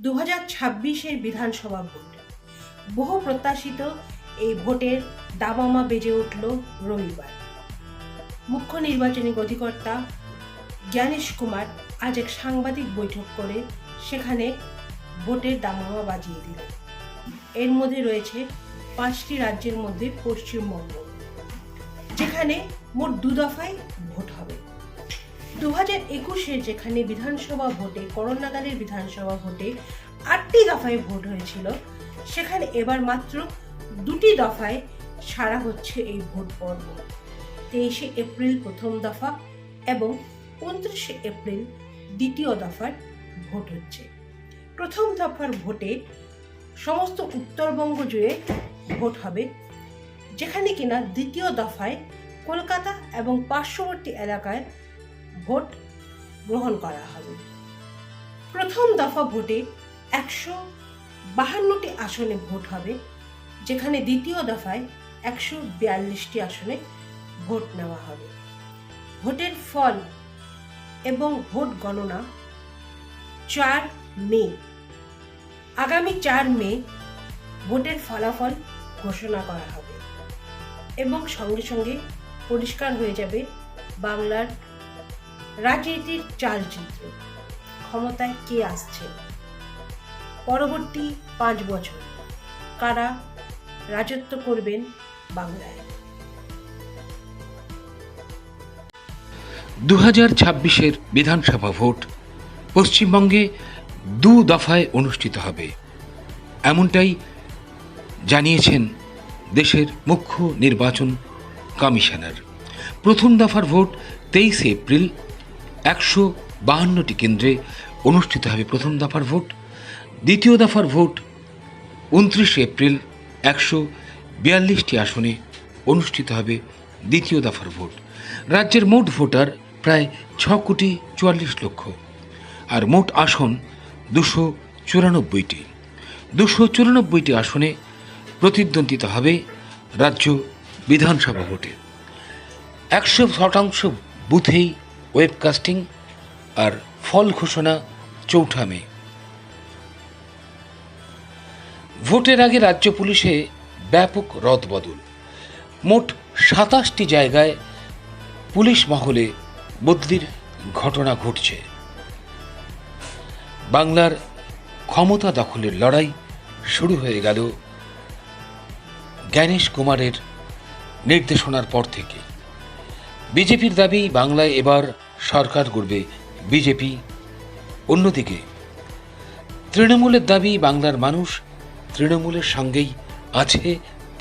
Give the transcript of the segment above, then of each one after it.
2026-এর বিধানসভা ভোট। বহু প্রত্যাশিত এই ভোটের দামামা বেজে উঠল রবিবার। মুখ্য নির্বাচনী অধিকর্তা জ্ঞানেশ কুমার আজ এক সাংবাদিক বৈঠক করে সেখানে ভোটের দামামা বাজিয়ে দিলেন। এর মধ্যে রয়েছে 5টি রাজ্যের মধ্যে পশ্চিমবঙ্গ, যেখানে মোট 2 দফায় ভোট হবে। 2021-এর যেখানে বিধানসভা ভোটে করোনাকালের বিধানসভা ভোটে 8টি দফায় ভোট হয়েছিল, সেখানে এবার মাত্র 2টি দফায় সারা হচ্ছে এই ভোট পর্ব। 23শে এপ্রিল প্রথম দফা এবং 29শে এপ্রিল দ্বিতীয় দফার ভোট হচ্ছে। প্রথম দফার ভোটে সমস্ত উত্তরবঙ্গ জুড়ে ভোট হবে, যেখানে কিনা দ্বিতীয় দফায় কলকাতা এবং পার্শ্ববর্তী এলাকায় ভোট গ্রহণ করা হবে। প্রথম দফা ভোটে 152টি আসনে ভোট হবে, যেখানে দ্বিতীয় দফায় 142টি আসনে ভোট নেওয়া হবে। ভোটের ফল এবং ভোট গণনা 4 মে। আগামী 4 মে ভোটের ফলাফল ঘোষণা করা হবে এবং সঙ্গে সঙ্গে পরিষ্কার হয়ে যাবে বাংলার রাজনীতির চালচিত্র। ক্ষমতায় কে আসছে, পরবর্তী 5 বছর কারা রাজত্ব করবেন বাংলায়। 2026-এর বিধানসভা ভোট পশ্চিমবঙ্গে 2 দফায় অনুষ্ঠিত হবে, এমনটাই জানিয়েছেন দেশের মুখ্য নির্বাচন কমিশনার। প্রথম দফার ভোট 23শে এপ্রিল 152টি কেন্দ্রে অনুষ্ঠিত হবে প্রথম দফার ভোট। দ্বিতীয় দফার ভোট 29শে এপ্রিল 142টি আসনে অনুষ্ঠিত হবে দ্বিতীয় দফার ভোট। রাজ্যের মোট ভোটার প্রায় 6,44,00,000 আর মোট আসন 294টি। 294টি আসনে প্রতিদ্বন্দ্বিতা হবে রাজ্য বিধানসভা ভোটে। 100% বুথেই ওয়েবকাস্টিং আর ফল ঘোষণা 4 মে। ভোটের আগে রাজ্য পুলিশে ব্যাপক রদবদল। মোট 27টি জায়গায় পুলিশ মহলে বদলির ঘটনা ঘটছে। বাংলার ক্ষমতা দখলের লড়াই শুরু হয়ে গেল জ্ঞানেশ কুমারের নির্দেশনার পর থেকে। বিজেপির দাবি বাংলায় এবার সরকার গড়বে বিজেপি। অন্যদিকে তৃণমূলের দাবি বাংলার মানুষ তৃণমূলের সঙ্গেই আছে,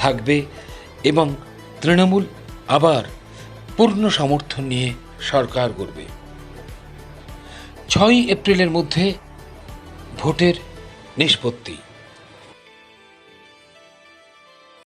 থাকবে এবং তৃণমূল আবার পূর্ণ সমর্থন নিয়ে সরকার গড়বে। 6 এপ্রিলের মধ্যে ভোটের নিষ্পত্তি।